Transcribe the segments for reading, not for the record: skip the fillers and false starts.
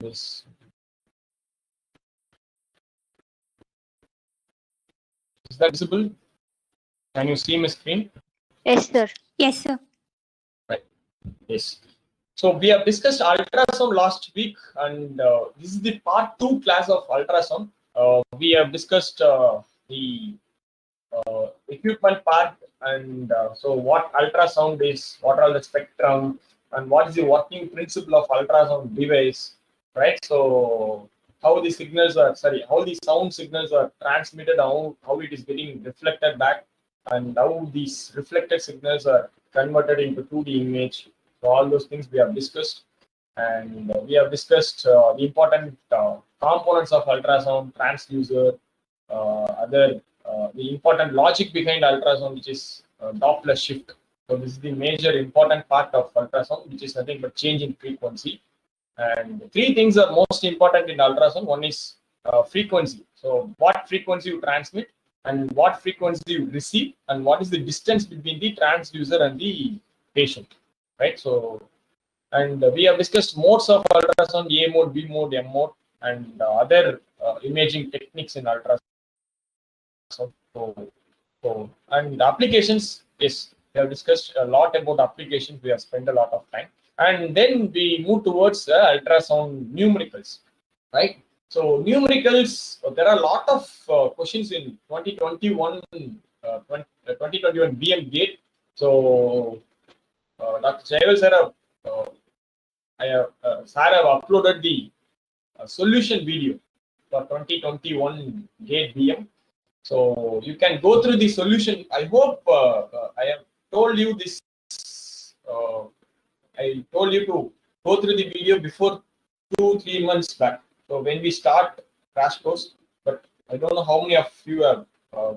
Yes. Is that visible? Can you see my screen? Yes, sir. Yes, sir. Right. Yes. So we have discussed ultrasound last week, and this is the part 2 class of ultrasound. We have discussed the equipment part, and so what ultrasound is, what are the spectrum, and what is the working principle of ultrasound device, right? So how the signals are, how the sound signals are transmitted, how it is getting reflected back, and how these reflected signals are converted into 2D image. So all those things we have discussed, and we have discussed the important components of ultrasound, transducer, other the important logic behind ultrasound, which is Doppler shift. So this is the major important part of ultrasound, which is nothing but change in frequency. And three things are most important in ultrasound. One is frequency. So what frequency you transmit, and what frequency you receive, and what is the distance between the transducer and the patient, right? So, and we have discussed modes of ultrasound: A mode, B mode, M mode, and other imaging techniques in ultrasound. So, and applications, yes, we have discussed a lot about applications. We have spent a lot of time, and then we move towards ultrasound numericals, right? So numericals, there are a lot of questions in 2021, 2021 BM Gate. So Dr. Jayal sir, sir have uploaded the solution video for 2021 Gate BM. So you can go through the solution. I hope I have told you this. I told you to go through the video before 2-3 months back. So when we start crash course, but I don't know how many of you have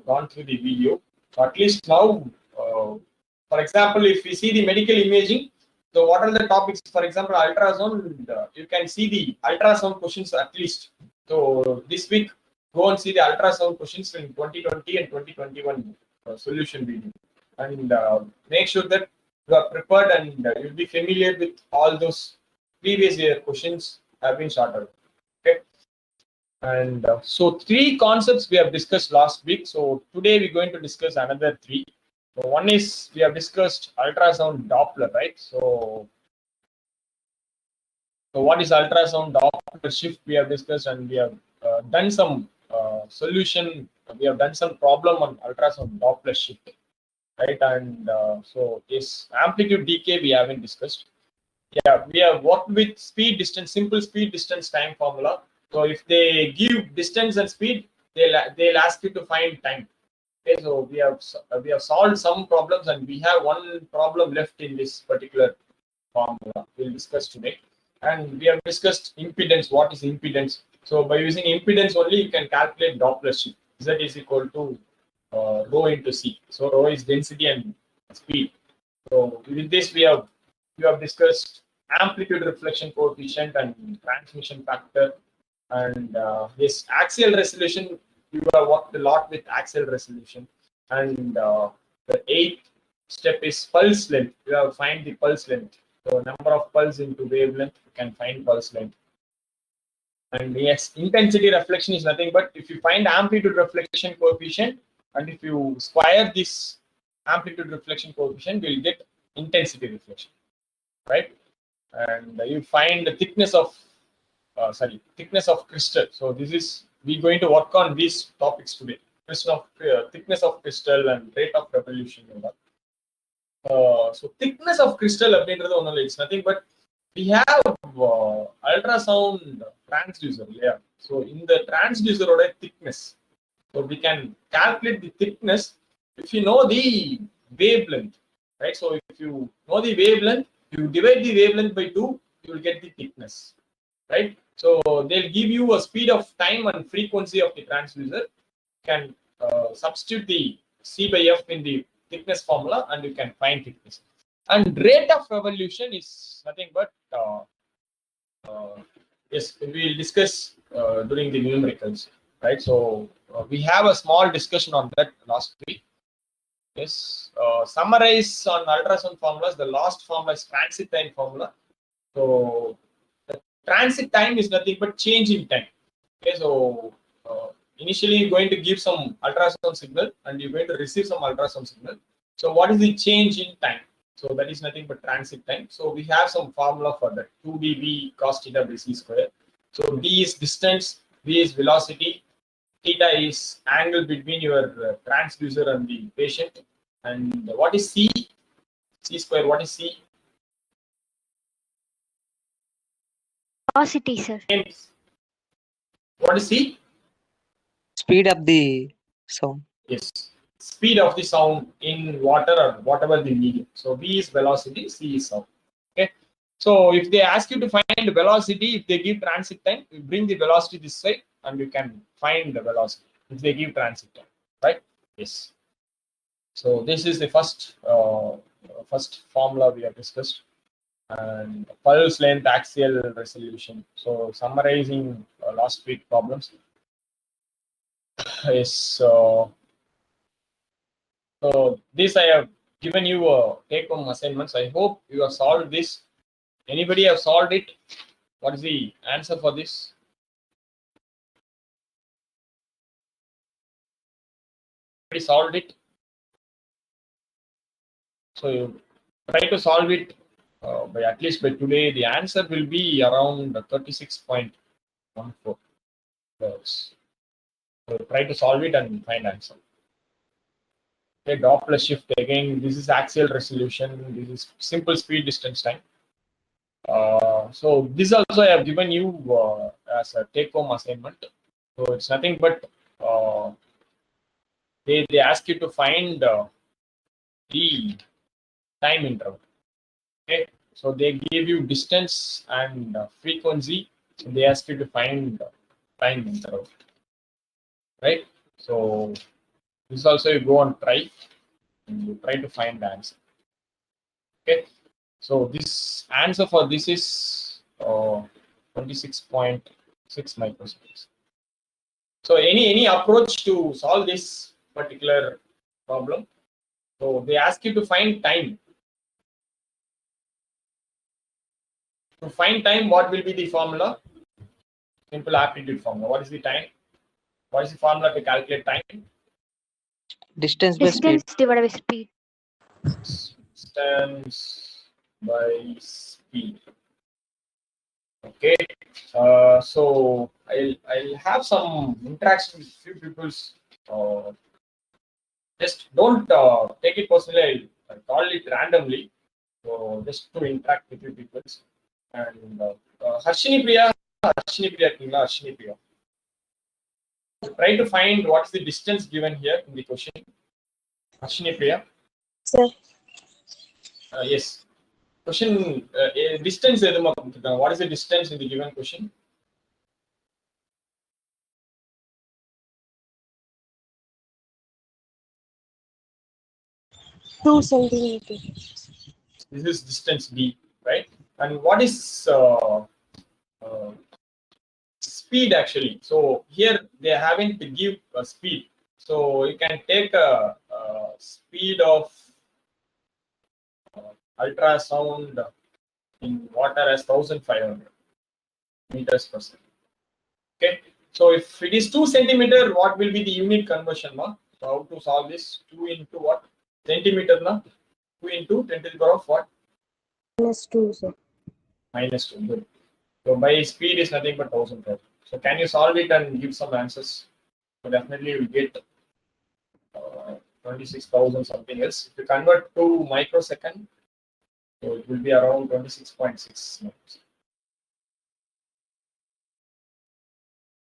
gone through the video. So at least now, for example, if we see the medical imaging, so what are the topics? For example, ultrasound. You can see the ultrasound questions at least. So this week, go and see the ultrasound questions in 2020 and 2021 solution video, and make sure that you are prepared and you'll be familiar with all those previous year questions have been sorted. Okay, and so three concepts we have discussed last week. So today we're going to discuss another three. So one is we have discussed ultrasound Doppler, right? So what is ultrasound Doppler shift we have discussed, and we have done some solution. We have done some problem on ultrasound Doppler shift, right? And so yes, amplitude decay we haven't discussed. Yeah, we have worked with speed, distance, simple speed, distance, time formula. So if they give distance and speed, they'll ask you to find time. Okay, so we have solved some problems, and we have one problem left in this particular formula we'll discuss today. And we have discussed impedance. What is impedance? So by using impedance only, you can calculate Doppler shift. Z is equal to rho into C. So rho is density and speed. So with this, we have discussed amplitude reflection coefficient and transmission factor, and this axial resolution. You have worked a lot with axial resolution, and the eighth step is pulse length. You have to find the pulse length. So number of pulse into wavelength, you can find pulse length. And yes, intensity reflection is nothing but if you find amplitude reflection coefficient, and if you square this amplitude reflection coefficient, we'll get intensity reflection, right? And you find the thickness of thickness of crystal. So this is we're going to work on these topics today. Thickness of crystal and rate of revolution. So thickness of crystal, it's nothing but we have ultrasound transducer layer. So in the transducer thickness, so we can calculate the thickness if you know the wavelength, right? So if you know the wavelength, you divide the wavelength by 2, you will get the thickness, right? So they'll give you a speed of time and frequency of the transducer. You can substitute the C by F in the thickness formula, and you can find thickness. And rate of revolution is nothing but yes, we will discuss during the numericals, right? So we have a small discussion on that last week. Yes, summarize on ultrasound formulas. The last formula is transit time formula. So the transit time is nothing but change in time. Okay, so initially you're going to give some ultrasound signal and you're going to receive some ultrasound signal. So what is the change in time? So that is nothing but transit time. So we have some formula for that, 2dv cos theta by c square. So d is distance, v is velocity, theta is angle between your transducer and the patient. And what is c? C square, what is c? Velocity, sir. What is c? Speed of the sound. Yes, speed of the sound in water or whatever the medium. So v is velocity, c is sound. Okay. So if they ask you to find the velocity, if they give transit time, you bring the velocity this side and you can find the velocity if they give transit time, right? Yes. So this is the first formula we have discussed, and pulse length axial resolution. So summarizing last week problems. Yes. So this I have given you a take-home assignments. I hope you have solved this. Anybody have solved it? What is the answer for this? Anybody solved it? So you try to solve it by at least by today. The answer will be around 36.14 hours. So try to solve it and find answer. Okay, Doppler shift again. This is axial resolution. This is simple speed distance time. So this also I have given you as a take-home assignment. So it's nothing but they ask you to find the time interval. Okay, so they give you distance and frequency. So they ask you to find time interval, right? So this also you go and try, and you try to find the answer. Okay, so this answer for this is 26.6 microseconds. So any approach to solve this particular problem. So they ask you to find time. To find time, what will be the formula? Simple aptitude formula. What is the time? What is the formula to calculate time? Distance by speed. Distance divided by speed. Distance by speed. Okay. So I'll have some interaction with few people. Just don't take it personally. I'll call it randomly. So just to interact with you people. And Harshini Priya, try to find what's the distance given here in the question. Harshini Priya. Sir. Yes. Question distance. What is the distance in the given question? Two centimeters. This is distance B, right? And what is speed actually? So here they are having to give a speed. So you can take a speed of ultrasound in water as 1500 meters per second. Okay. So if it is 2 centimeter, what will be the unit conversion? So how to solve this? 2 into what? Centimeter, na? 2 into 10 to the power of what? -2, sir. -2. Good. So by speed is nothing but 1000. So can you solve it and give some answers? So definitely you will get 26,000 something else. If you convert to microsecond, so it will be around 26.6.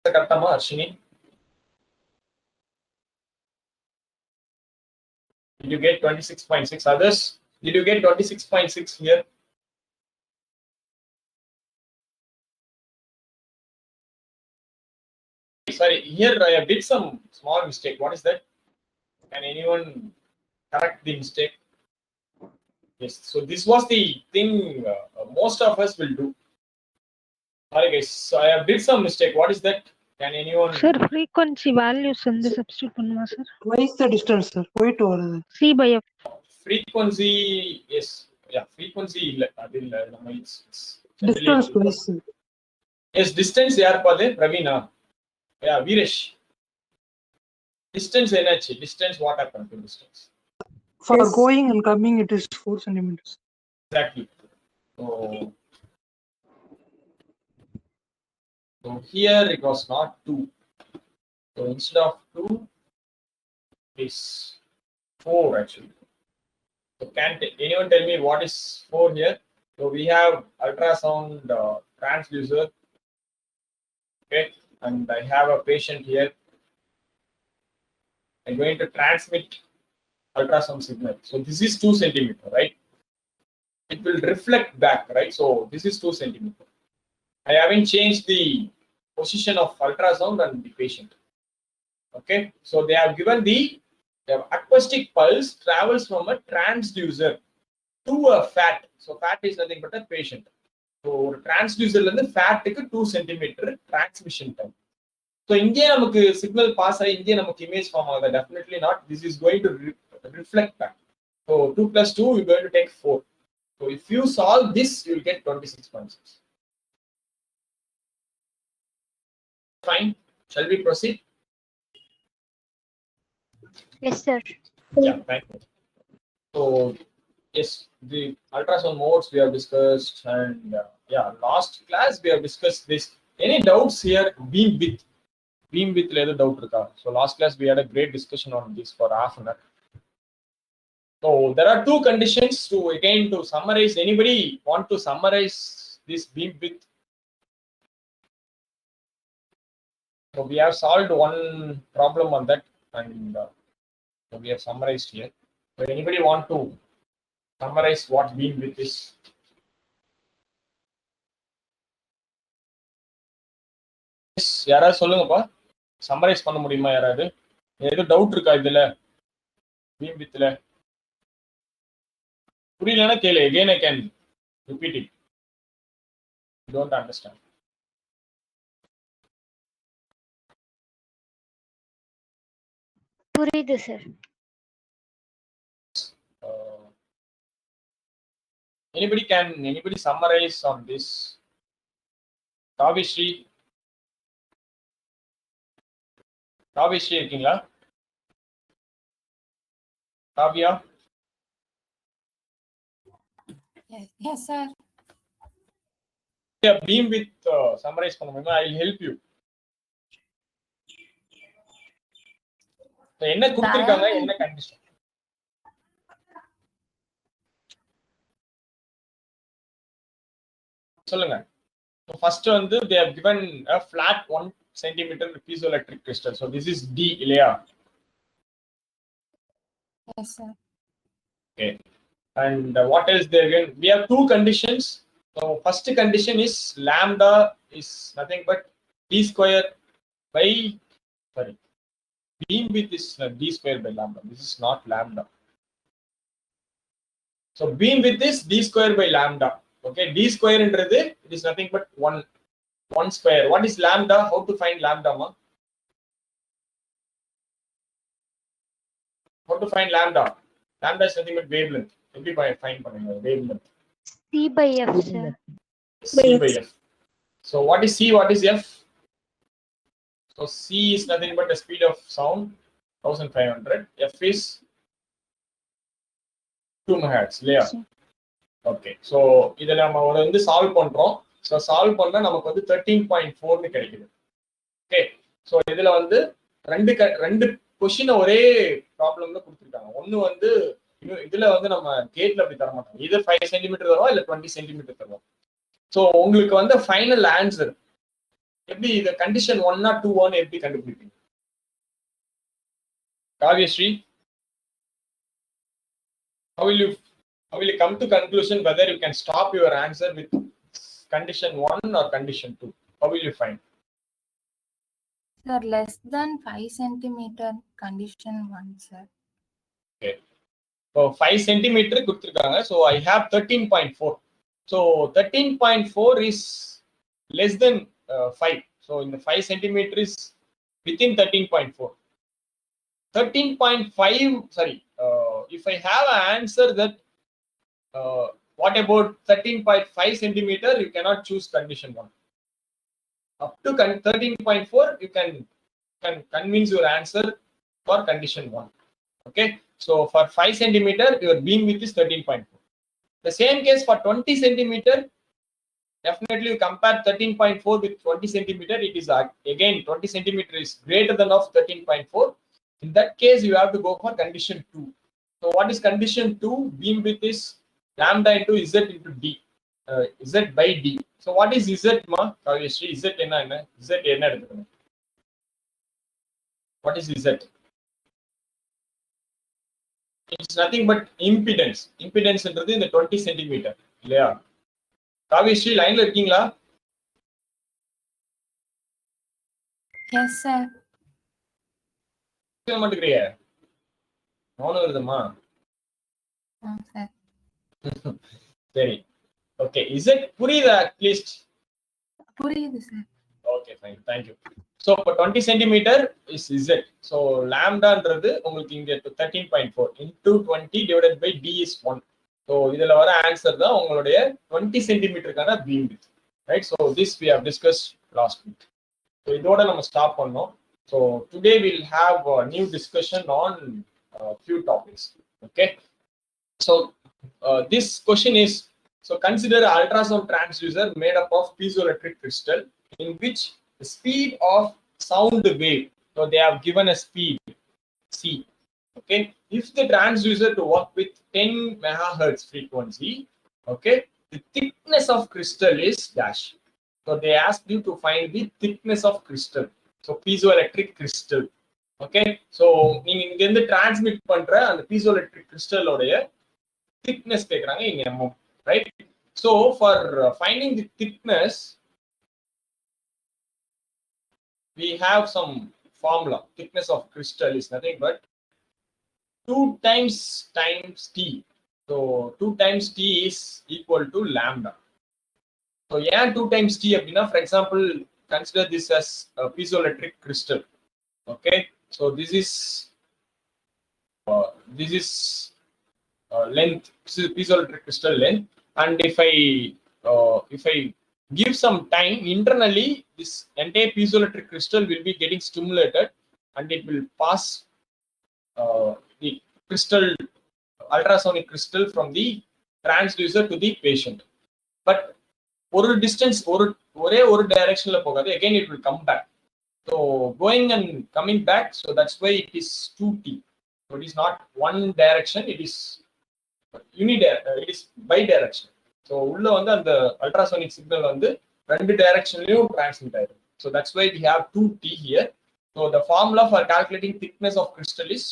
Arshini? Did you get 26.6? Others? Did you get 26.6 here? Sorry, here I did some small mistake. What is that? Can anyone correct the mistake? Yes. So this was the thing most of us will do. Sorry guys. So I did some mistake. What is that? Can anyone? Sir, frequency values in the substitute panma, sir. Twice the distance, sir. Wait over. C by F. Frequency, yes. Yeah, frequency. It's Distance twice, sir. Yes, distance யார் Pravina. Yeah, Viresh. Distance என்னாச்சு? Distance what happened to distance? For Yes. going and coming, it is 4 centimeters. Exactly. So here it was not 2. So instead of 2, it's 4 actually. So can anyone tell me what is 4 here? So we have ultrasound transducer. Okay, and I have a patient here. I'm going to transmit ultrasound signal. So this is 2 centimeter, right? It will reflect back, right? So this is 2 centimeter. I haven't changed the position of ultrasound and the patient. Okay, so they have given the acoustic pulse travels from a transducer to a fat. So fat is nothing but a patient. So transducer la irundhu fat ku 2 centimeter transmission time. So inge namakku signal pass ஆகி inge namakku image form ஆகுதா? Definitely not. This is going to reflect back. So 2 plus 2 you're going to take 4. So if you solve this, you will get 26.6. Fine. Shall we proceed? Yes, sir. Yeah, thank you. So yes, the ultrasound modes we have discussed, and yeah, last class we have discussed this. Any doubts here? Beam width leather doubt irukka? So last class we had a great discussion on this for half an hour. So there are 2 conditions to summarize. Anybody want to summarize this beam width? So we have solved one problem on that, and so we have summarized here. But anybody want to summarize what beam width is? Yes, யாராவது சொல்லுங்கப்பா. Summarise பண்ண முடியுமா யாராவது? ஏதோ doubt இருக்கா இதுல? Beam வித்ல புரியலனா கேளு. Again I can repeat it. You don't understand. புரியுது sir. Anybody summarize on this? Kavishri இருக்கீங்களா? Kavya? Yes, sir. Yeah, beam width summarize பண்ண முடியுமா? I'll help you. என்ன கொடுத்திருக்காங்க? என்ன கண்டிஷன்? சொல்லுங்க. So first வந்து they have given a flat 1 centimeter piezoelectric crystal. So this is D இல்லையா? Yes, sir. Okay. And what else there again? We have 2 conditions. So first condition is lambda is nothing but d square by beam width is d square by lambda. This is not lambda. So beam width is d square by lambda. Okay, d square என்றது it is nothing but 1 square. What is lambda? How to find lambda, ma? How to find lambda? Lambda is nothing but wavelength. எப்படி find பண்ணுங்க wavelength? C by F, sir. C by F. So what is C? What is F? So C is nothing but the speed of sound, 1500. F is 2 megahertz. Yeah. Okay. So இத நம்ம வந்து solve பண்றோம். So solve பண்ணா நமக்கு வந்து 13.4 னு கிடைக்குது. Okay. So இதுல வந்து ரெண்டு क्वेश्चन ஒரே ப்ராப்ளம்ல கொடுத்திருக்காங்க. ஒன்னு வந்து இதுல வந்து நம்ம கேட்ல அப்படி தர மாட்டோம். இது 5 சென்டிமீட்டர் தருவோம் இல்ல 20 சென்டிமீட்டர் தருவோம். சோ உங்களுக்கு வந்து ஃபைனல் ஆன்சர் எப்படி இந்த கண்டிஷன் 1 or 2 ன்னு எப்படி கண்டுபிடிப்பீங்க? Kavyasri, how will you come to conclusion whether you can stop your answer with condition 1 or condition 2? How will you find? Sir, less than 5 centimeter condition 1, sir. Okay. So 5 centimeter கொடுத்திருக்காங்க. So I have 13.4. So 13.4 is less than 5. So in the 5 centimeter is within 13.4. 13.5, sorry, if I have an answer that what about 13.5 centimeter, you cannot choose condition 1. Up to 13.4, you can convince your answer for condition 1. Okay, so for 5 centimeter, your beam width is 13.4. The same case for 20 centimeter, definitely you compare 13.4 with 20 centimeter, it is again 20 centimeter is greater than of 13.4. In that case, you have to go for condition 2. So what is condition 2? Beam width is lambda into Z into D. Z by D. So what is Z, ma? Kaveshri, Z enna? Z enna edukukonu? What is Z? It's nothing but impedance. Impedance என்றது இந்த 20 centimetre இல்லையா? காவியஸ்ரீ லைன்ல இருக்கீங்களா? Yes, sir. கேட்க மாட்டேங்கிறியே. மௌனம் வருதுமா? Sir. சரி. Okay. Z புரியுதா at least? புரியுது sir. Okay, fine. Thank you. So for 20 centimeter is Z. So lambda என்றது உங்களுக்கு இங்க 13.4 into 20 divided by D is 1. So இதுல வர ஆன்சர் தான் உங்களுடைய 20 சென்டிமீட்டருக்கான beam width. Right? So this we have discussed last week. So இதோட நம்ம ஸ்டாப் பண்ணோம். So today we'll have a new discussion on few topics. Okay. So this question is, so consider an ultrasound transducer made up of piezoelectric crystal in which the speed of sound wave, so they have given a speed c. Okay, if the transducer to work with 10 megahertz frequency, okay, the thickness of crystal is dash. So they ask you to find the thickness of crystal. So piezoelectric crystal. Okay, so நீங்க இங்க இருந்து transmit பண்ற அந்த piezoelectric crystal உடைய thickness கேக்குறாங்க in mm, right? So for finding the thickness, we have some formula. Thickness of crystal is nothing but 2 times t. So 2 times t is equal to lambda. So yeah, 2 times t அப்படின்னா, for example, consider this as a piezoelectric crystal. Okay, so this is length. This is piezoelectric crystal length, and if I give some time internally, this entire piezoelectric crystal will be getting stimulated, and it will pass the crystal, ultrasonic crystal, from the transducer to the patient. But ஒரு distance, ஒரே ஒரு directionல போகாது, again it will come back. So going and coming back, so that's why it is 2t. So it is not one direction, it is it is bi-direction. So உள்ள வந்து அந்த ultrasonic signal வந்து ரெண்டு directionலயும் transmit ஆயிடும். So that's why we have 2t here. So the formula for calculating thickness of crystal is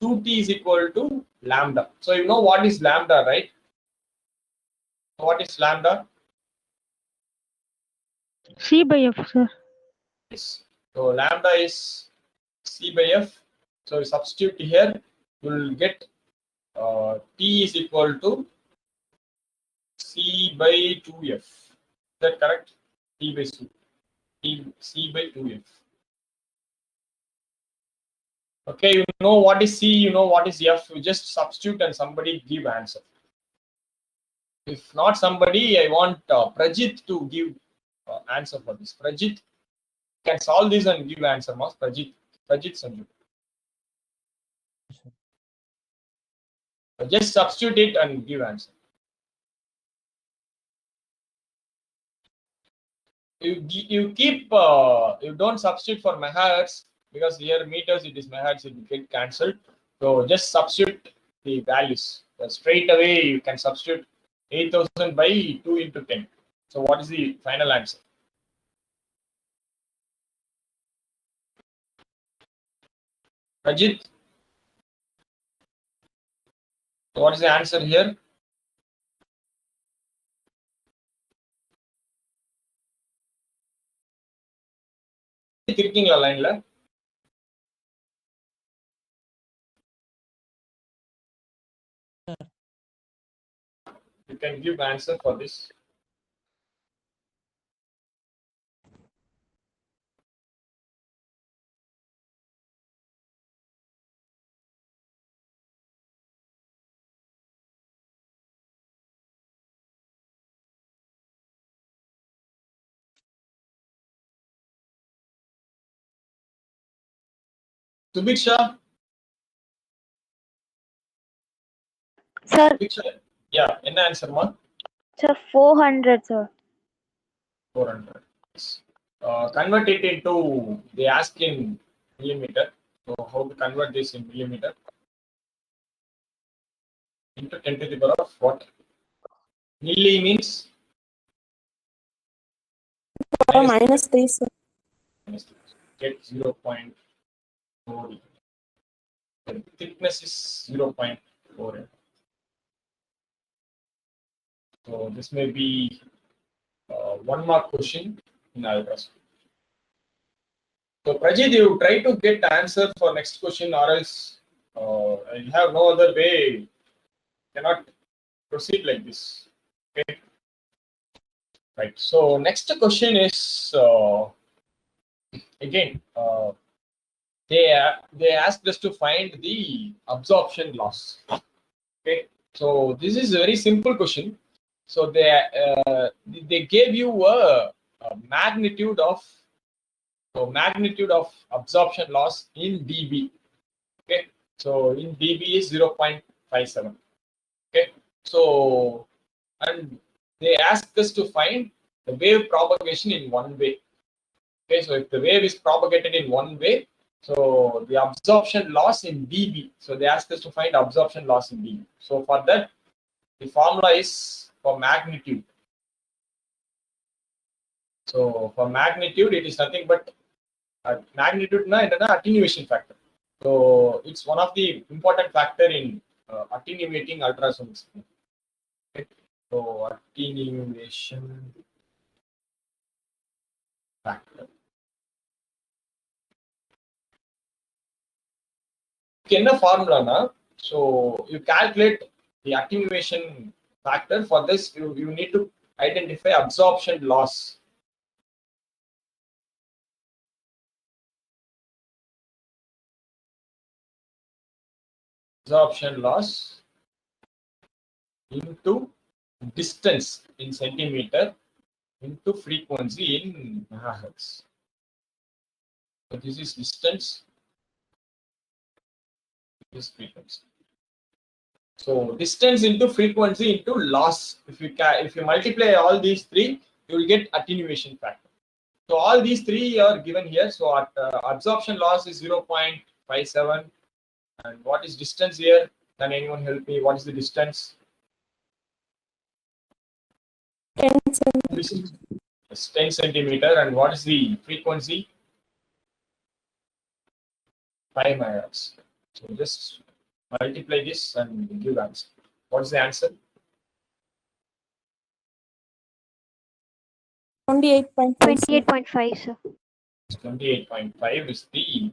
2t is equal to lambda. So you know what is lambda, right? What is lambda? C by F, sir. Yes. So lambda is c by f. So you substitute here, you will get t is equal to c by 2f. Is that correct? T by 2. C by 2f. Okay, you know what is c, you know what is f. You just substitute and somebody give answer. If not somebody, I want Prajit to give answer for this. Prajit can solve this and give answer. Mas Prajit Sanju. Just substitute it and give answer. You keep you don't substitute for megahertz, because here meters it is megahertz, it will get cancelled. So just substitute the values. Straight away you can substitute 8000 by 2 into 10. So what is the final answer? Rajit, what is the answer here? இருக்கீங்களா லைன்ல? You can give answer for this. Subiksha? Sir, Subiksha? Yeah, என்ன answer ma? sir, 400, sir. 400. Convert it into, they ask in millimeter. So how to convert this in millimeter? Into 10 to the power of what? Milli means minus 3, sir. minus 3. Get 0.4. The thickness is 0.4. So this may be 1 mark question in ultrasound. So Prajit, you try to get answer for next question, or else you have no other way. Cannot proceed like this. Okay. Right. So next question is again they asked us to find the absorption loss. Okay. So this is a very simple question. So they gave you a magnitude of absorption loss in dB. Okay, so in dB is 0.57. Okay, so and they asked us to find the wave propagation in one way. Okay, so if the wave is propagated in one way, so the absorption loss in dB. So they asked us to find absorption loss in dB. So for that, the formula is for magnitude. So for magnitude, it is nothing but magnitude na attenuation factor. So it's one of the important factor in attenuating ultrasound. Okay. So attenuation factor. Kenna formula na? So you calculate the attenuation factor. For this, you need to identify absorption loss. Absorption loss into distance in centimeter into frequency in megahertz. So this is distance, this frequency. So distance into frequency into loss. If you multiply all these three, you will get attenuation factor. So all these three are given here. So absorption loss is 0.57. And what is distance here? Can anyone help me? What is the distance? 10 centimeters. It's 10 centimeter. And what is the frequency? 5 megahertz. So just multiply this and give answer. What is the answer? 28.5, sir. 28.5, sir. 28.5 is the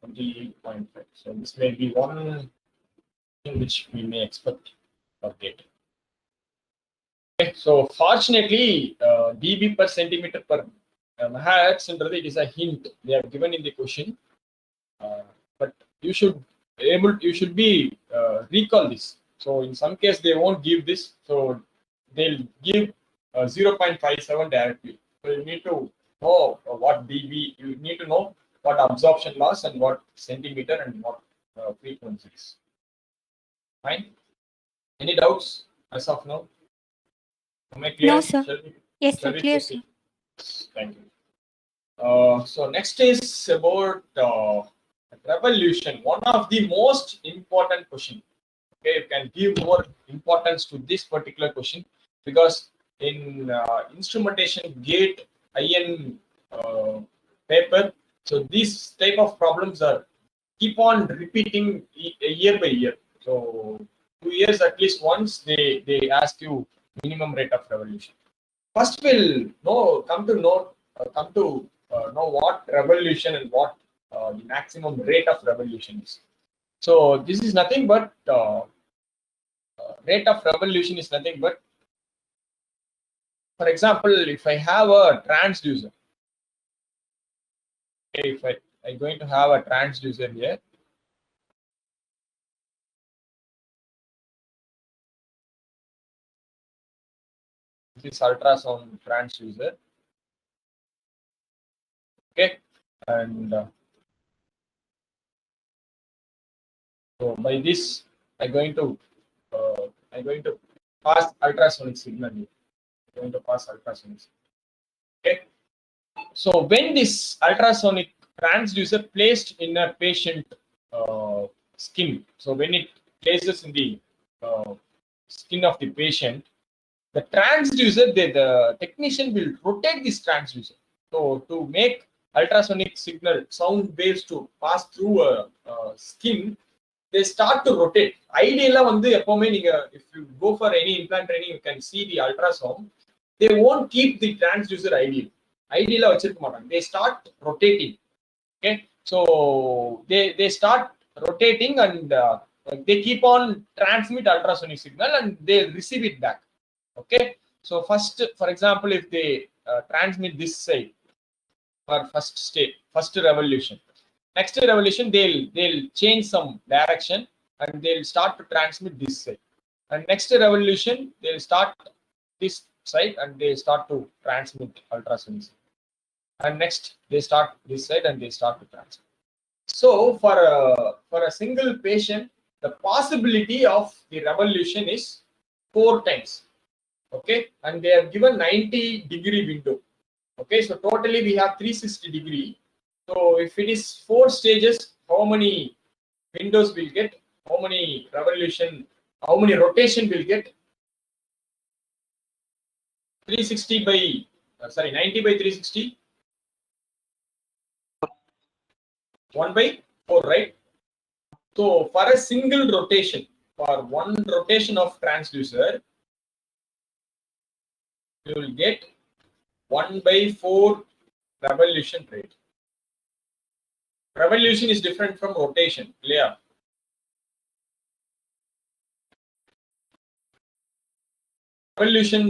28.5. So this may be one thing which we may expect or get. Okay, so fortunately, dB per centimeter per megahertz, it is a hint they have given in the question. But you should be recall this. So in some case they won't give this, so they'll give 0.57 directly. So you need to know what dB. You need to know what absorption loss and what centimeter and what frequencies. Fine. Any doubts as of now? Am I clear? No, sir. Yes, Shall sir. we Clear, proceed? sir. Thank you. So next is about revolution. One of the most important question. Okay, you can give more importance to this particular question because in instrumentation gate IN paper, so these type of problems are keep on repeating year by year. So 2 years at least once they ask you minimum rate of revolution. First, we'll come to know what revolution and what the maximum rate of revolution is. So this is nothing but rate of revolution is nothing but, for example, if I have a transducer, okay, if I'm going to have a transducer here, this ultrasound transducer, okay, and So by this, I'm going to pass ultrasonic signal. I'm going to pass ultrasonic signal. Okay. So when this ultrasonic transducer placed in a patient skin, so when it places in the uh, skin of the patient, the transducer, the technician will rotate this transducer. So to make ultrasonic signal sound waves to pass through a skin, they start to rotate. Ideally, if you go for any implant training, you can see the ultrasound. They won't keep the transducer ideal. They start rotating. Okay, so they start rotating and they keep on transmit ultrasonic signal and they receive it back. Okay, so first, for example, if they transmit this side for first state, first revolution, next revolution they'll change some direction and they'll start to transmit this side, and next revolution they'll start this side and they start to transmit ultrasonic signal. And next they start this side and they start to transmit. So for a single patient, the possibility of the revolution is 4 times. Okay, and they are given 90-degree window. Okay, so totally we have 360-degree. So if it is 4 stages, how many windows will get? How many revolution? How many rotation will get? 360 by 90 by 360. 1 by 4, right? So for a single rotation, for one rotation of transducer, you will get 1 by 4 revolution rate. Revolution is different from rotation. Clear? Revolution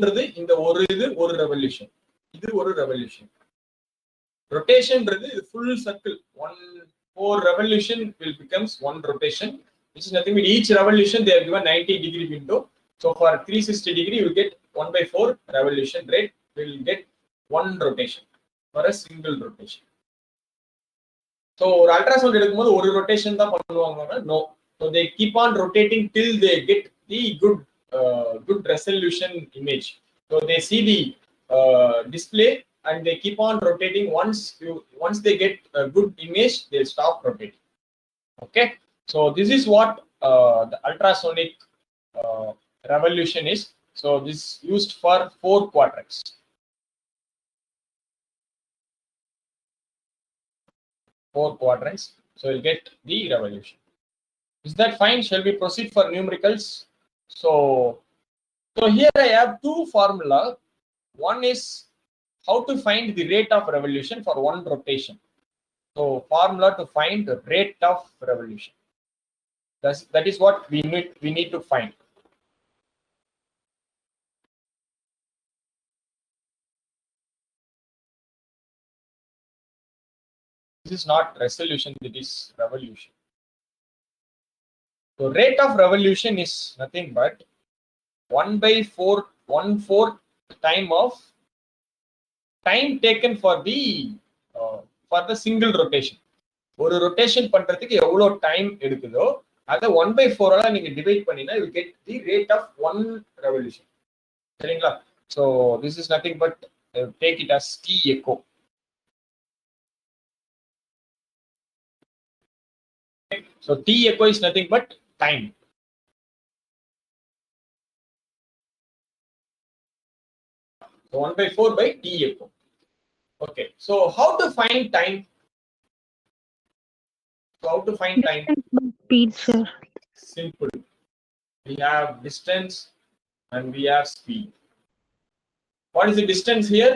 இந்த ஒரு revolution. இது ஒரு revolution. Rotation full circle. 4 revolution will becomes 1 rotation, which is nothing but each revolution they are given 90-degree window. So for 360-degree, you will get 1 by 4 revolution rate. Will get 1 rotation for a single rotation. So ultrasound எடுக்கும்போது ஒரு rotation தான் பண்ணுவாங்க. No. So they keep on rotating till they get the good resolution image. So they see the display and they keep on rotating. Once they get a good image, they'll stop rotating. Okay, so this is what the ultrasonic revolution is. So this is used for 4 quadrants. 4 quadrants. So you'll get the revolution. Is that fine? Shall we proceed for numericals? So here I have 2 formula. One is how to find the rate of revolution for 1 rotation. So formula to find the rate of revolution. That is what we need to find. This is not resolution, it is revolution. So rate of revolution is nothing but 1 by 4 time of time taken for the single rotation. ஒரு rotation பண்றதுக்கு எவ்வளவு time எடுக்குதோ அதை 1 by 4 ஆல நீங்க divide பண்ணினா you get the rate of 1 revolution. சரிங்களா? So this is nothing but take it as T echo. So T echo is nothing but time. So 1 by 4 by T echo. Okay, so how to find time? So how to find time? Speed, sir. Simple. We have distance and we have speed. What is the distance here?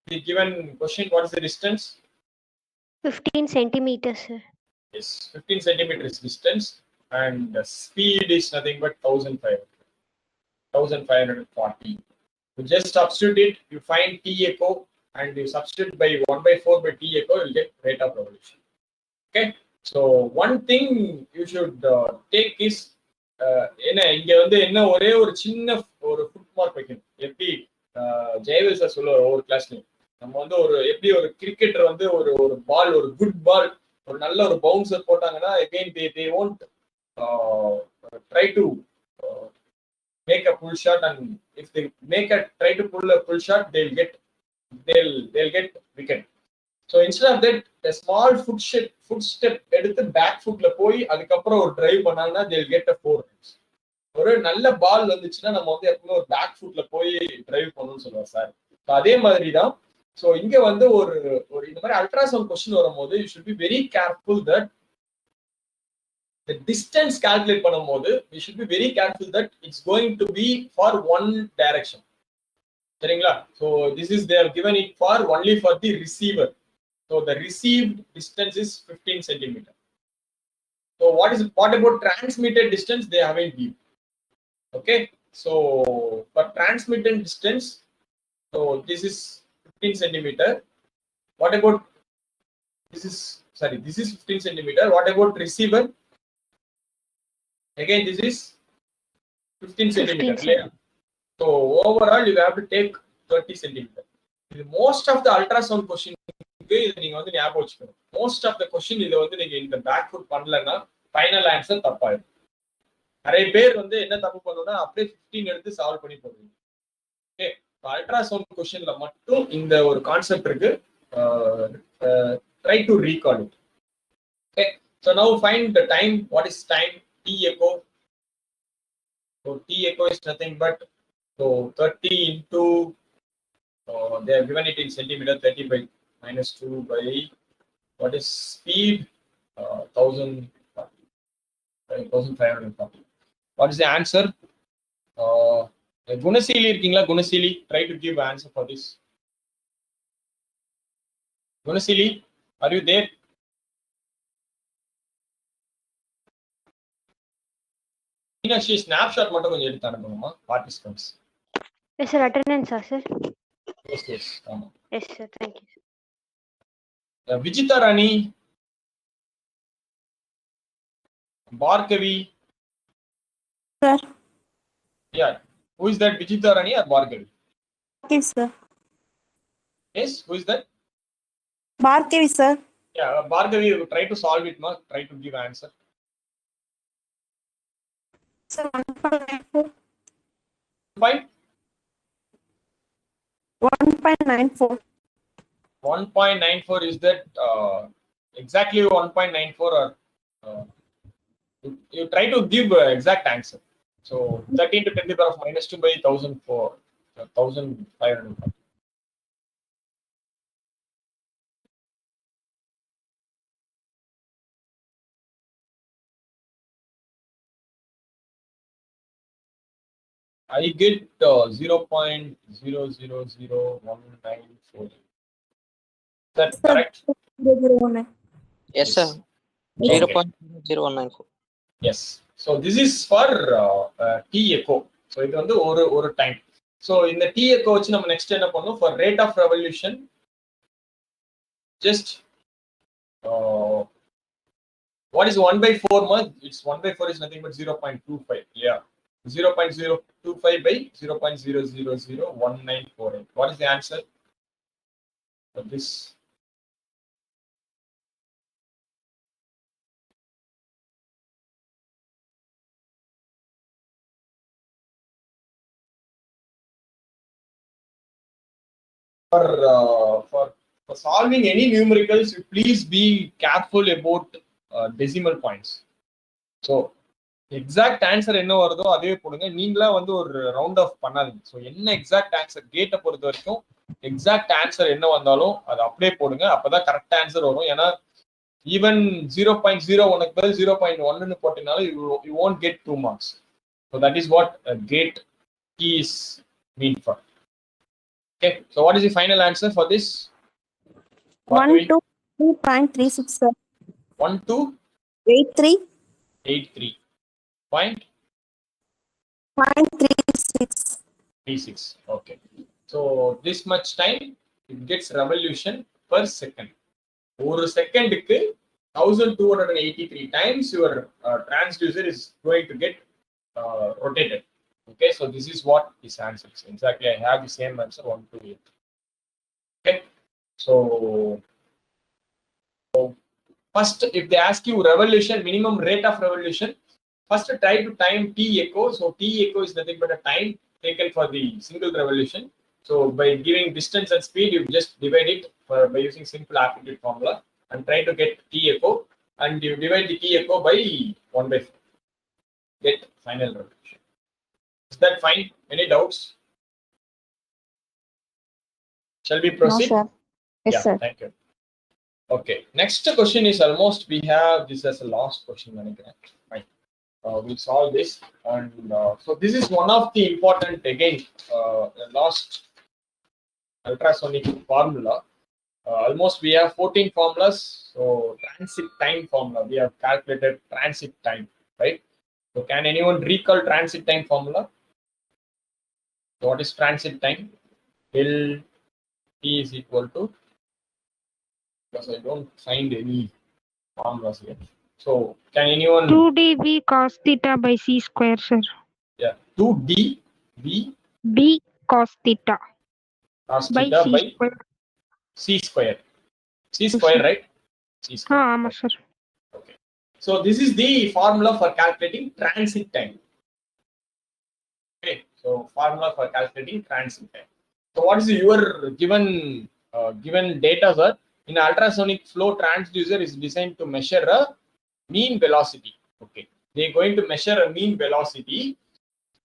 The given question, what is the distance? 15 centimeters, sir. Yes, 15 centimeters distance, and the speed is nothing but 1540. You just substitute it, you find T echo, and you substitute by 1 by 4 by T echo, you'll get rate of revolution. Okay, so one thing you should take is இங்க என்ன ஒரே ஒரு சின்ன ஒரு food mark வைக்கணும். எப்படி Jayavel sir சொல்லுவார் ஒவ்வொரு கிளாஸ்லயும், நம்ம ஒரு எப்படி ஒரு கிரிக்கெட்டர் ஒரு பால், ஒரு குட் பால், ஒரு நல்ல ஒரு பவுன்சர் போட்டாங்கன்னா again they won't try to make a pull shot, and if they try to pull a pull shot, they'll get wicket. So instead of that, a small footstep எடுத்து back ஃபுட்ல போய் அதுக்கப்புறம் ஒரு drive பண்ணாங்கன்னா they'll get a 4 runs. ஒரு நல்ல பால் வந்துச்சுன்னா நம்ம வந்து எப்பவுமே ஒரு பேக் ஃபுட்ல போய் டிரைவ் பண்ணணும்னு சொல்லுவோம் சார். அதே மாதிரி தான். ஸோ இங்க வந்து ஒரு இந்த மாதிரி அல்ட்ராசவுண்ட் கொஸ்டின் வரும்போது you should be very careful that the distance calculate பண்ணும்போது we should be very careful that it's going to be for one direction. சரிங்களா? So this is they have given it for only for the receiver. So the received distance is 15 centimeter. So what about transmitted distance? They haven't given. Okay, so for transmitted distance, so this is 15 centimeter. What about this is 15 centimeter. What about receiver? Again, this is 15 centimeter. So overall, you have to take 30 centimeter. Most of the ultrasound question, நீங்க வந்து ஞாபகம் வச்சுக்கணும். Most of the question இதை வந்து நீங்க இந்த back food பண்ணலன்னா final answer தப்பாயிடும். நிறைய பேர் வந்து என்ன தப்பு பண்ணணும்னா அப்படியே 15 எடுத்து சால்வ் பண்ணி போடுவீங்க. ஓகே, அல்ட்ராசவுண்ட் கொஸ்டின்ல மட்டும் இந்த ஒரு கான்செப்ட் இருக்கு. Try to recall it. Okay, so now find the time. What is time? T echo. So T echo is nothing but 30 into they have given it in centimeter, 30 by minus 2 by what is speed? 1540. What is the answer? Gunasili irkingla? Gunasili, try to give answer for this. Gunasili, are you there? She snapshot மட்டும் கொஞ்சம் எடுத்து அனுப்புங்கம்மா participants. Yes sir, attendance sir. Yes. Yes sir, thank you. Vijita Rani, Bhargavi. Sir. Yeah, who is that? Vijita Rani or Bhargavi? Bhargavi, sir. Yes, who is that? Bhargavi, sir. Yeah, Bhargavi, try to solve it, ma. Try to give answer. Sir, 1.94. 1.94. 1.94 is that exactly 1.94 or you try to give exact answer. So 13 to 10 to the power of minus 2 by 1500. I get 0.000194. Is that correct? 0.019. Yes, sir. Okay. 0.0194. Yes. So this is for T echo. So இது வந்து ஒரு time. So இந்த T echo வச்சு நம்ம next என்ன பண்ணோம்? For rate of revolution, just what is 1/4 month? It's 1/4 is nothing but 0.25. Yeah. 0.025 by 0.000194. What is the answer for this? For solving any numericals, please be careful about decimal points. So exact answer என்ன வருதோ அதே போடுங்க. நீங்களா வந்து ஒரு round of பண்ணாதீங்க. So என்ன exact answer கேட்டை பொறுத்த வரைக்கும் எக்ஸாக்ட் ஆன்சர் என்ன வந்தாலும் அதை அப்படியே போடுங்க. அப்பதான் கரெக்ட் ஆன்சர் வரும். ஏன்னா ஈவன் 0.01 பதில் 0.1 போட்டினாலும் you won't get 2 marks. So that is what a gate key is mean for. Okay, so what is the final answer for this? 123.36, sir. 1283. 83. Point 0.36. Okay. So this much time it gets revolution per second. ஒரு செகண்டுக்கு 1283 times your transducer is going to get rotated. Okay, so this is what this answer is. Exactly, I have the same answer 128. Okay, so first if they ask you revolution, minimum rate of revolution, first try to time T echo. So T echo is nothing but a time taken for the single revolution. So by giving distance and speed, you just divide it by using simple aptitude formula and try to get T echo, and you divide the T echo by 1/4. Get final revolution. Is that fine? Any doubts? Shall we No, proceed? sir. Yes, Yeah, sir. thank you. Okay, next question is almost we have this as a last question. Fine. We'll solve this, and so this is one of the important again last ultrasonic formula. Almost we have 14 formulas. So transit time formula, we have calculated transit time, right? So can anyone recall transit time formula? So what is transit time? Till T is equal to, because I don't find any formulas here. So can anyone? 2dv cos theta by c square, sir. Yeah, 2d v B cos theta cos by theta c by square. c square. C Yes, square, sir. right? C square. ஆமா sir. Okay. So this is the formula for calculating transit time. Okay. So formula for calculating transit time. So what is your given data, sir? In ultrasonic flow transducer is designed to measure a mean velocity. Okay. They're going to measure a mean velocity.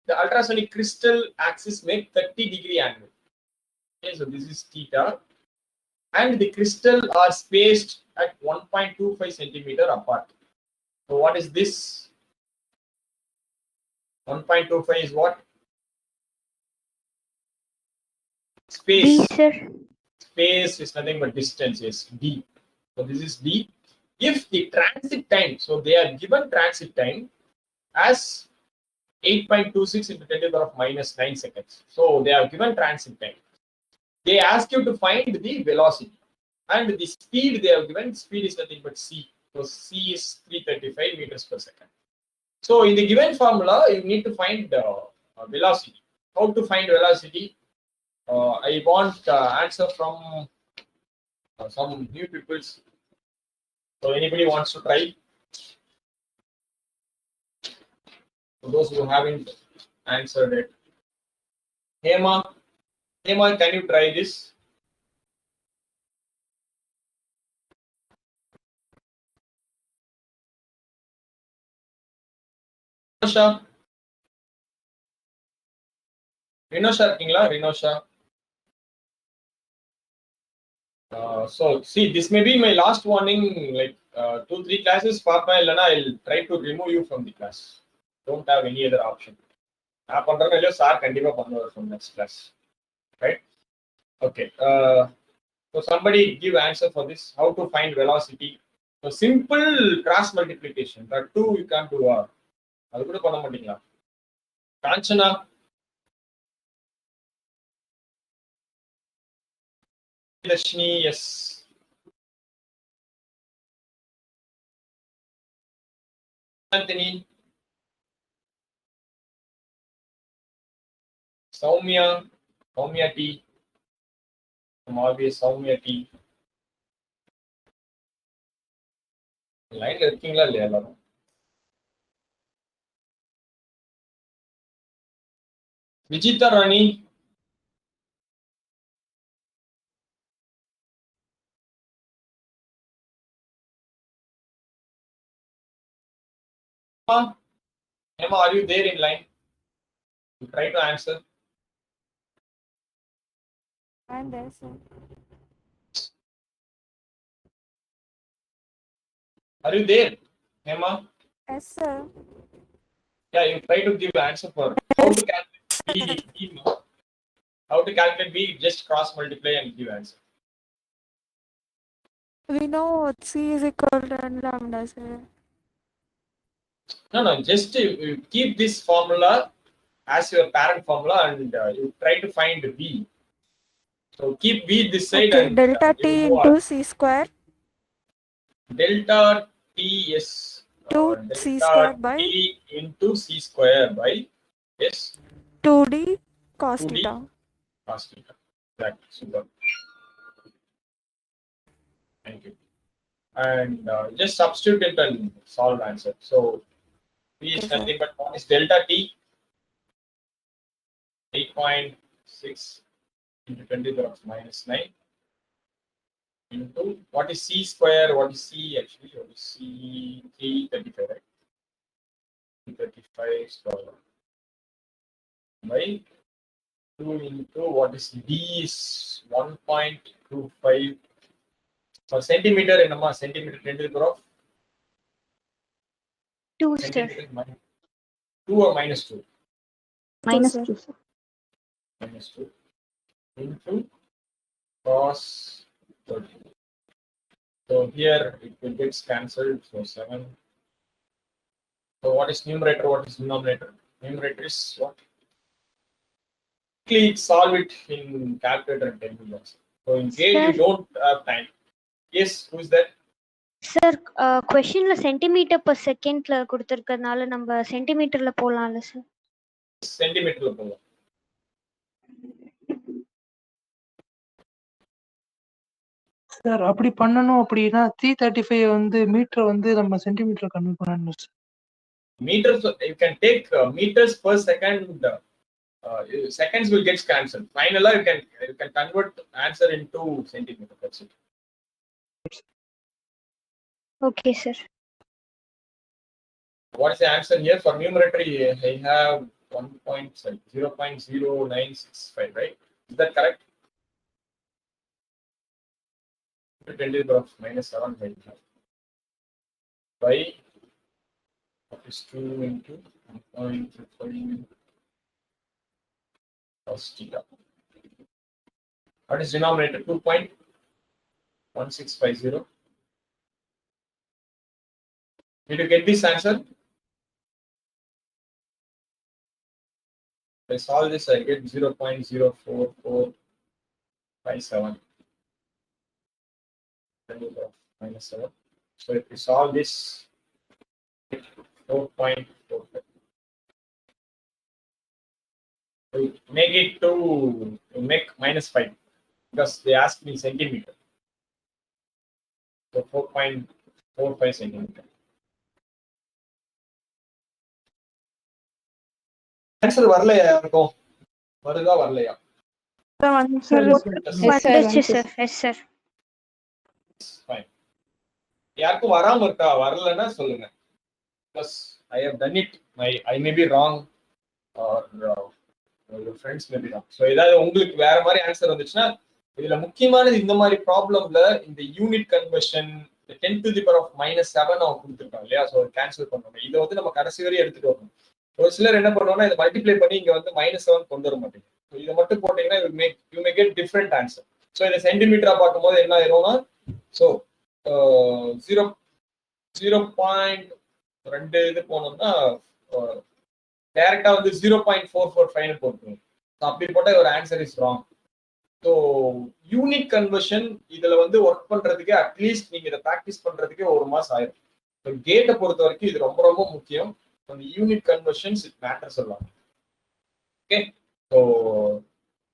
The ultrasonic crystal axis make 30-degree angle. Okay. So this is theta. And the crystal are spaced at 1.25 centimeter apart. So what is this? 1.25 is what? D, Space. sir. Space is nothing but distance, yes, d. So this is d. If the transit time, so they are given transit time as 8.26 into 10 to the power of minus 9 seconds. So they are given transit time. They ask you to find the velocity. And the speed they have given, speed is nothing but c. So c is 335 meters per second. So in the given formula, you need to find velocity. How to find velocity? I want answer from some new people. So anybody wants to try? For those who haven't answered it, Hema, can you try this? Rinosha, இருக்கீங்களா? Rinosha. So see, this may be my last warning. Like 2-3 classes, Papa Elena, I'll try to remove you from the class. Don't have any other option. நான் பண்றேன் sir கண்டிப்பா பண்ணுவார் from next class, right? Okay. So somebody give answer for this. How to find velocity? So simple cross multiplication. That two you can't do. அது கூட பண்ண மாட்டீங்களா? Kanchana, Dashni, yes. Anthony, Soumya T. Always Soumya T. லைன்ல இருக்கீங்களா இல்லையா எல்லாரும்? விஜிதா ராணி, Emma, are you there in line? You try to answer. I'm there, sir. Are you there, Emma? Yes, sir. Yeah, you try to give answer for how to calculate B. How to calculate B? Just cross multiply and give answer. We know C is equal to n lambda, sir. No, just you keep this formula as your parent formula and you try to find B. So keep B this side Okay, and delta you T move into on. C square Delta T is to C square delta by T into C square by yes 2D cos 2D theta. cos theta. Exactly. Super. Thank you. And just substitute it and solve answer. So P is Okay, sir. nothing but what is delta T? 8.6 into 10 to the power of minus 9 into what is C square? What is C actually? What is C? 335, right? 335 square by 2 into what is D is 1.25 per centimeter in a centimeter 10 to the power of 2, sir. centimeter minus 2 or minus 2? Minus sir. 2, sir. Minus 2 into cos 30. So here it will get cancelled. So 7. So what is numerator? What is denominator? Numerator is what? Quickly solve it in calculator and tell me that. So in case you Sir. don't have time. Yes, who is that? Sir கொஷின்ல centimetre per செகண்ட்ல கொடுத்துருக்கறதுனால நம்ம சென்டிமீட்டர்ல போலாம்ல sir? சென்டிமீட்டர்ல போவோம். Sir அப்படி பண்ணணும் அப்படின்னா 335 வந்து metre வந்து நம்ம சென்டிமீட்டர் கன்வெர்ட் பண்ணணும் sir. Meters, you can take meters per second. Seconds will get cancelled. Finally, you can convert answer into centimeter. That's it. Okay sir. What is the answer here for numerator? I have 0.0965, right? Is that correct? 10 to the power of minus 7 by what is 2 into 1.25 cos theta. What is denominator? 2.1650. Did you get this answer? If I solve this, I get 0.04457. Minus 7. So if we solve this, 4.45. We make it to make minus 5 because they asked me centimeter. So 4.45 centimeter. Answer வரலையா யாருக்கும்? வருதா வரலையா? Sir, வந்துச்சு sir. Yes sir. Fine. யாருக்கும் வராம இருக்கா? வரலன்னா சொல்லுங்க. Because I have done it. I may be wrong or your friends may be wrong. So ஏதாவது உங்களுக்கு வேற மாதிரி ஆன்சர் வந்துச்சுன்னா இதுல முக்கியமானது இந்த மாதிரி ப்ராப்ளம்ல இந்த unit conversion 10 to the power of minus 7 அவங்க கொடுத்துருக்காங்க இல்லையா? ஸோ கேன்சல் பண்ணணும். இதை வந்து நம்ம கடைசி வரையும் எடுத்துட்டு வரணும். ஒரு சிலர் என்ன பண்ணுவாங்கன்னா இதை மல்டிப்ளை பண்ணி இங்க வந்து -7 கொண்டு வர மாட்டேங்க. இதை மட்டும் போட்டீங்கன்னா you may get different answer. So இதை சென்டிமீட்டரா பார்க்கும்போது என்ன ஆயிரும்னா ஸோ 0.2 இது போனோம்னா டைரக்டா வந்து 0.445 போட்டுருவோம். அப்படி போட்டா ஒரு answer is wrong. So unit conversion இதுல வந்து ஒர்க் பண்றதுக்கு அட்லீஸ்ட் நீங்க இதை ப்ராக்டிஸ் பண்றதுக்கு ஒரு மாசம் ஆயிரும். ஸோ கேட்டை பொறுத்த வரைக்கும் இது ரொம்ப ரொம்ப முக்கியம். Unit conversions, it matters a lot. Okay, so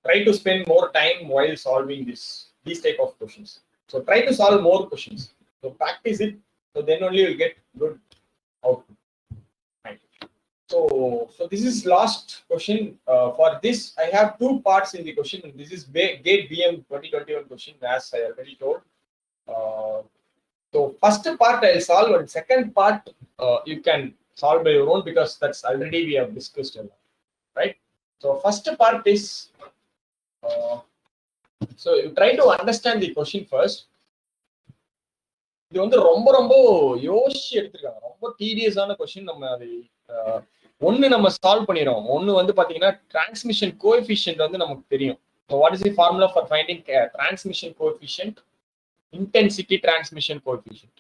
try to spend more time while solving these type of questions. So try to solve more questions. So practice it. So then only you'll get good output. Right. So this is last question. For this, I have 2 parts in the question. This is GATE BM 2021 question, as I already told. So first part I'll solve, and second part you can solve by your own because that's already we have discussed a lot, right? So first part is so you try to understand the question first. இது வந்து ரொம்ப ரொம்ப யோசிச்சு எடுத்துருக்காங்க. ரொம்ப டீடியஸான question. நம்ம அது ஒன்னு நம்ம சால்வ் பண்ணிடுறோம். ஒன்னு வந்து பாத்தீங்கன்னா டிரான்ஸ்மிஷன் கோஎஃபிஷியன்ட் வந்து நமக்கு தெரியும். So what is the formula for finding transmission coefficient? Intensity transmission coefficient.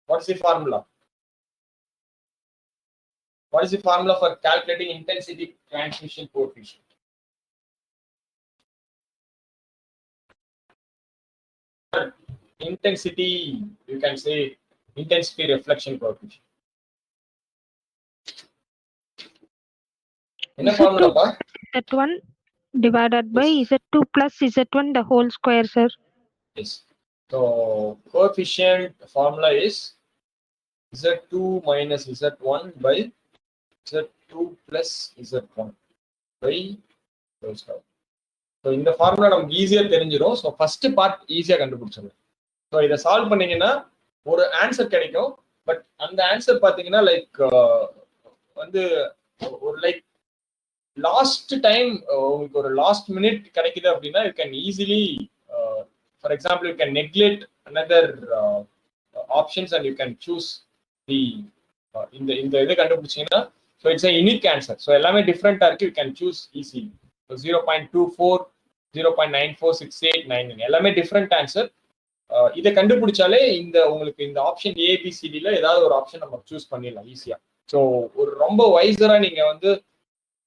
What is the formula? What is the formula for calculating intensity transmission coefficient? Intensity, you can say intensity reflection coefficient. என்ன formula பா? Z1 divided by Z2 plus Z1 the whole square, sir. Yes. So coefficient formula is Z2 minus Z1 by Z2 plus Z1 by whole square. So இந்த formula நமக்கு ஈஸியா தெரிஞ்சிடும். So first part ஈஸியா கண்டுபிடிச்சிடும். So இதை solve பண்ணீங்கன்னா ஒரு answer கிடைக்கும். But அந்த ஆன்சர் பார்த்தீங்கன்னா லைக் வந்து ஒரு லைக் லாஸ்ட் டைம் உங்களுக்கு ஒரு லாஸ்ட் மினிட் கிடைக்குது அப்படின்னா you can easily for example you can neglect another options and you can choose the இந்த இதை கண்டுபிடிச்சீங்கன்னா so it's a unique answer. So எல்லாமே டிஃப்ரெண்டா இருக்கு. You can choose easy. 0.24 0.946899 எல்லாமே டிஃப்ரெண்ட் ஆன்சர். இதை கண்டுபிடிச்சாலே இந்த உங்களுக்கு இந்த ஆப்ஷன் ஏபிசிடில ஏதாவது ஒரு ஆப்ஷன் நம்ம சூஸ் பண்ணிடலாம் ஈஸியா. ஸோ ஒரு ரொம்ப வைசரா நீங்க வந்து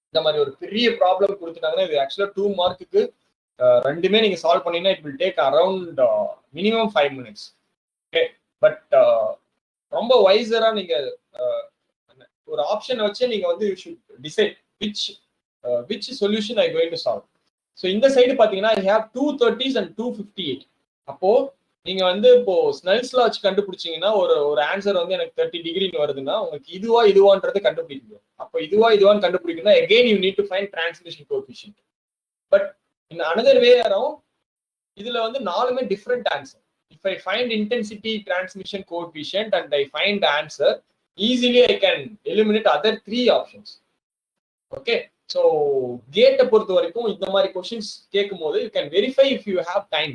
இந்த மாதிரி ஒரு பெரிய ப்ராப்ளம் கொடுத்துட்டாங்கன்னா இது ஆக்சுவலா 2 மார்க்குக்கு ரெண்டுமே நீங்க சால்வ் பண்ணீங்கன்னா it will take around minimum 5 minutes. Okay, but ரொம்ப வைசரா நீங்க ஒரு ஆப்ஷனை வச்சு நீங்க வந்து you should decide which solution I going to solve. So இந்த சைடு பாத்தீங்கன்னா I have 230s and 258. அப்போ நீங்க வந்து இப்போ ஸ்னெல்ஸ் லா வச்சு கண்டுபிடிச்சீங்கன்னா ஒரு ஆன்சர் வந்து எனக்கு 30 டிகிரின்னு வருதுன்னா உங்களுக்கு இதுவான்றது கண்டுபிடிக்கணும். அப்போ இதுவான்னு கண்டுபிடிக்கணும்னா again you need to find transmission coefficient. But in another way around இதுல வந்து நாலுமே different answer. If I find intensity transmission coefficient and I find the answer, easily I can eliminate other 3 options. Okay, so கேட்டை பொறுத்த வரைக்கும் இந்த மாதிரி questions கேட்கும் போது you can verify if you have time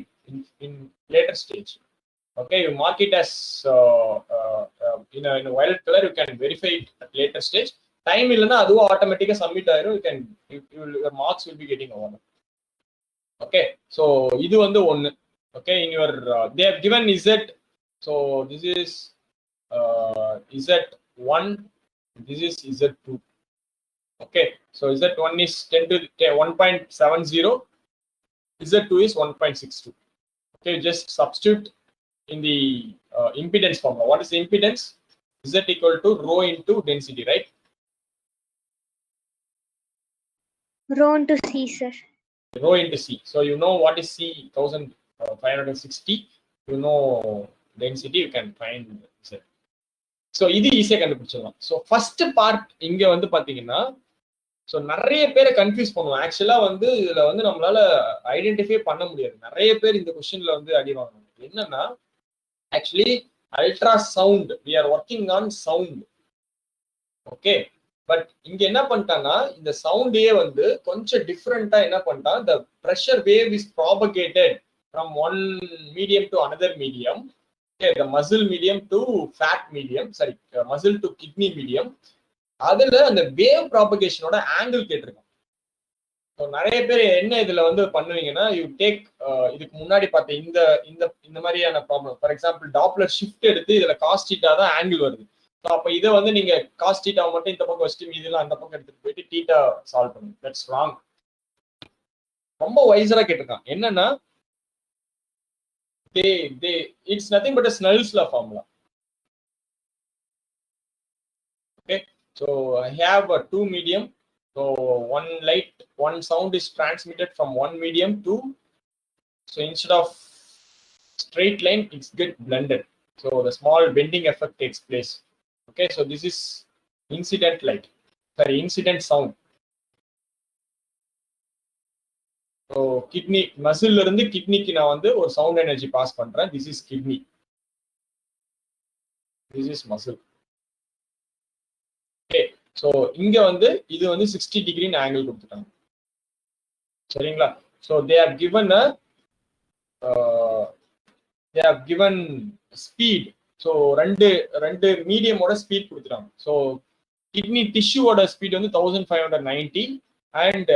in later stage. Okay, you mark it as in a violet color. You can verify it at later stage. Time இல்லைன்னா அதுவும் ஆட்டோமேட்டிக்கா சப்மிட் ஆயிரும். your marks will be getting over. Okay, so இது வந்து ஒன்னு. Okay, in your they have given Z. So this is Z1, this is Z2. Okay, so Z1 is 10 to 1.70, Z2 is 1.62. Okay, just substitute in the impedance formula. What is the impedance? Z equal to rho into density, right? Rho into C, sir. Rho into C. So you know what is C, 1560. You know density, you can find Z. So இது ஈஸியா கண்டுபிடிச்சிடலாம். So first part இங்க வந்து பாத்தீங்கன்னா so நிறைய பேரை confuse பண்ணுவோம். ஆக்சுவலா வந்து இதுல வந்து நம்மளால ஐடென்டிஃபை பண்ண முடியாது. நிறைய பேர் இந்த கொஸ்டின்ல வந்து அடி வாங்கணும். என்னன்னா actually ultra sound, we are working on sound. Okay, but இங்க என்ன பண்ணிட்டாங்கன்னா இந்த சவுண்டே வந்து கொஞ்சம் டிஃப்ரெண்டா என்ன பண்ணிட்டான், the pressure wave is propagated from one medium to another medium. Okay, the muscle medium to fat medium, sorry, muscle to kidney medium. அதுல அந்த வேவ் ப்ராபகேஷனோட ஆங்கிள் கேட்டிருக்கோம். ஸோ நிறைய பேர் என்ன இதுல வந்து பண்ணுவீங்கன்னா யூ டேக் இதுக்கு முன்னாடி பார்த்த இந்த இந்த இந்த மாதிரியான problem. For example Doppler shift எடுத்து இதுல காஸ் தீட்டா தான் ஆங்கிள் வருது. ஸோ அப்போ இதை வந்து நீங்க காஸ் தீட்டாவை மட்டும் இந்த பக்கம் வச்சுட்டு மீதிலாம் அந்த பக்கம் எடுத்துட்டு போயிட்டு தீட்டா சால்வ் பண்ணுங்க. That's wrong. ரொம்ப வைசரா கேட்டிருக்கான். என்னன்னா it's nothing but Snell's law formula. Okay, so I have a 2 medium. So one sound is transmitted from one medium to, so instead of straight line it's get blended. So the small bending effect takes place. Okay, so this is incident light, sorry, incident sound. So kidney muscle la irundhu kidney ku na vandu or sound energy pass பண்றேன். This is kidney, this is muscle. Okay, so இங்க வந்து இது வந்து 60 degree angle கொடுத்துட்டாங்க. சரிங்களா? So they have given speed. So ரெண்டு மீடியமோட speed கொடுத்துட்டாங்க. So kidney டிஷ்யூவோட speed வந்து 1590 and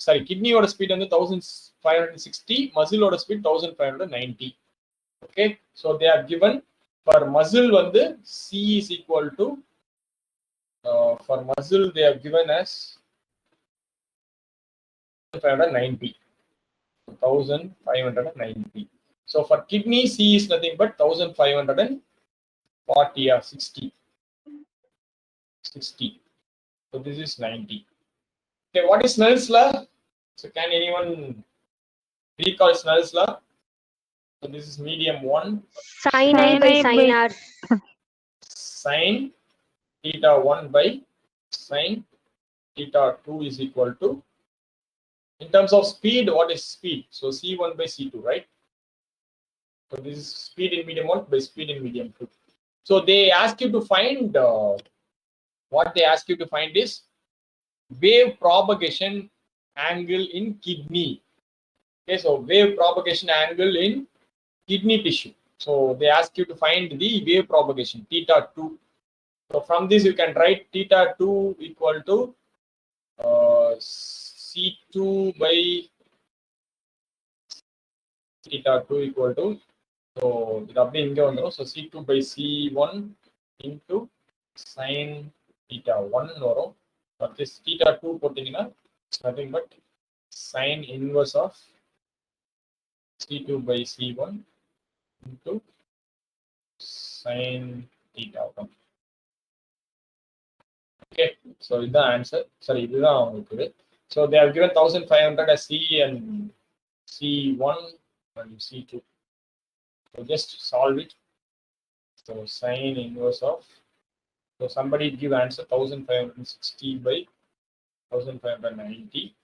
sorry, கிட்னியோட ஸ்பீட் வந்து 1560, மசிலோட speed 1590. Okay, so they have given for muscle வந்து C is equal to for muscle they have given as 1590. So for kidney C is nothing but 1540 or 60. So this is 90. Okay, what is Snell's law? So can anyone recall Snell's law? So this is medium 1. Sin A by sin R. sine theta 1 by sine theta 2 is equal to, in terms of speed, what is speed? So C1 by C2, right? So this is speed in medium 1 by speed in medium 2. So they ask you to find, what they ask you to find is wave propagation angle in kidney. Okay, so wave propagation angle in kidney tissue. So they ask you to find the wave propagation, theta 2. So from this you can write theta 2 equal to C2 by theta 2 equal to, so it அப்படியே இங்க வந்துரும். So C2 by C1 into sin theta 1 வரும். But this theta 2 போட்டீங்கன்னா it's nothing but sin inverse of C2 by C1 into sin theta 1. Okay, so this is the answer. Sorry, this is the. So they have given 1500 as C and C1 and C2. So just solve it. So sin inverse of, so somebody give answer 1560 by 1590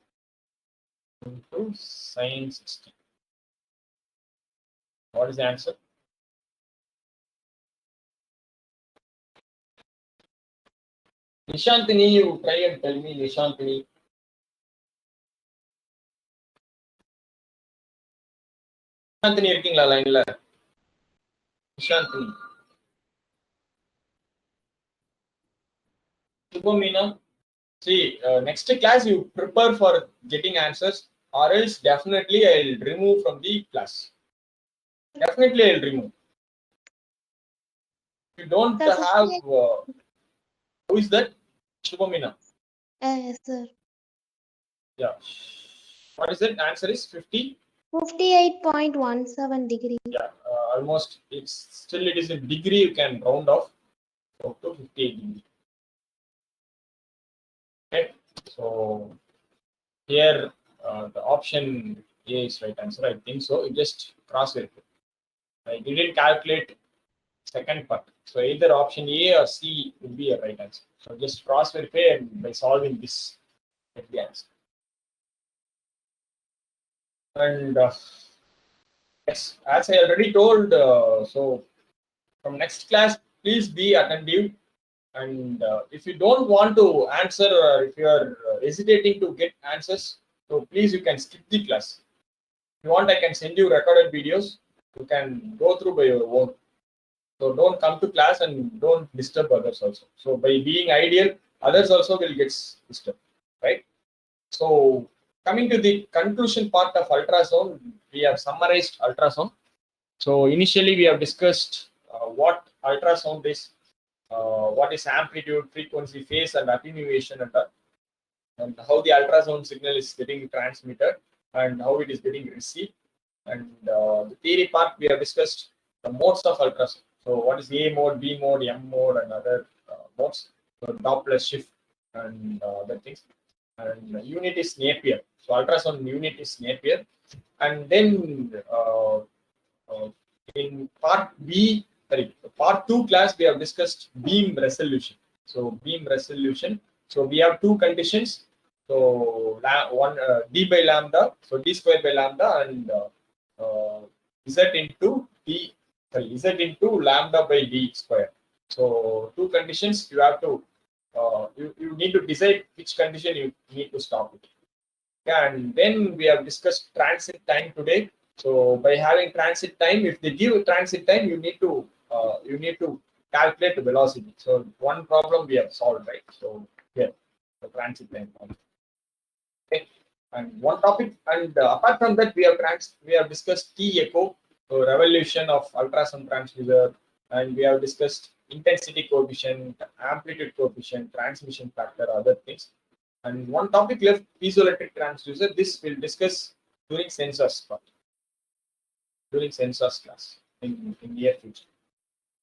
into sin 60. What is the answer? Nishantini, you try and tell me, Nishantini. Nishantini இருக்கீங்களா லைன்ல? Nishantini. Subhamina, see, next class you prepare for getting answers, or else definitely I'll remove from the class. Definitely I'll remove. You don't have, who is that? Shubhamina. Yes, sir. Yeah. What is it? Answer is 50. 58.17 degree. Yeah, almost. It's still, it is a degree. You can round off up to 58 degree. Okay. So here the option A is right answer. I think so. You just cross verify. I didn't calculate second part. So either option A or C would be a right answer. So just cross verify, and by solving this, get the answer. And yes, as I already told, so from next class, please be attentive. And if you don't want to answer, or if you are hesitating to get answers, so please you can skip the class. If you want, I can send you recorded videos. You can go through by your own. So don't come to class and don't disturb others also. So by being ideal, others also will get disturbed, right? So coming to the conclusion part of ultrasound, we have summarized ultrasound. So initially we have discussed what ultrasound is, what is amplitude, frequency, phase, and attenuation, and how the ultrasound signal is getting transmitted and how it is getting received. And the theory part, we have discussed the modes of ultrasound. So what is A mode, B mode, M mode, and other modes. So Doppler shift and other things. And unit is Napier. So ultrasound unit is Napier. And then in part B, sorry, part 2 class, we have discussed beam resolution. So beam resolution. So we have two conditions. So one d by lambda, so d square by lambda, and z into d, sorry, z into lambda by d square. So two conditions. You have to you need to decide which condition you need to stop it. And then we have discussed transit time today. So by having transit time, if they give transit time, you need to calculate the velocity. So one problem we have solved, right? So here, the transit time. Okay. And one topic, and apart from that, we have discussed T echo, so revolution of ultrasound transducer, and we have discussed intensity coefficient, amplitude coefficient, transmission factor, other things. And one topic left, piezoelectric transducer. This we'll discuss during sensors part, during sensors class in near future.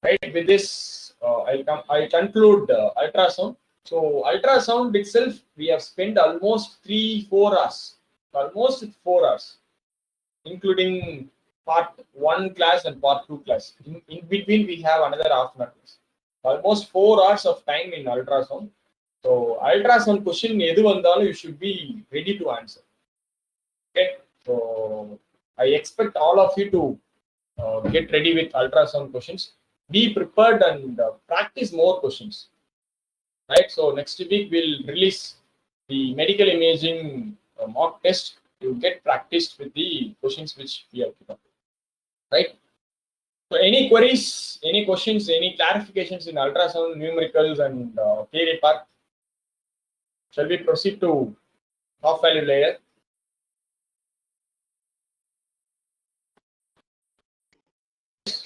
Right. With this, I conclude ultrasound. So ultrasound itself, we have spent almost 3-4 hours, including part 1 class and part 2 class. In between, we have another half an hour class. almost 4 hours of time in ultrasound. So ultrasound question edu vandalu you should be ready to answer. Okay, so I expect all of you to get ready with ultrasound questions. Be prepared and practice more questions. Right. So next week we'll release the medical imaging mock test. You get practiced with the questions which we have given. Right. So any queries, any questions, any clarifications in ultrasound, numericals, and theory part? Shall we proceed to half value layer?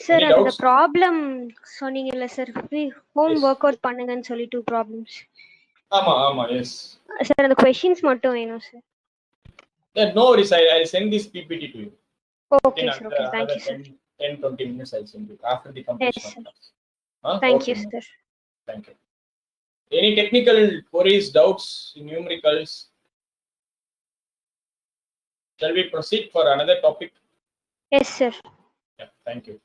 Sir Any அது doubts? Problem சொன்னீங்கல்ல sir, home Yes. Work out பண்ணுங்கன்னு சொல்லி 2 problems. Ama, yes. Sir அந்த questions மட்டும் வேணும் sir. Yeah, no worries. I'll send this PPT to you. Okay sir, okay, thank you sir. 10-20 minutes I'll send you after the completion Yes, of sir. class. Thank you Okay, sir. thank you. Any technical queries, doubts in numericals? Shall we proceed for another topic? Yes sir. Yeah, thank you.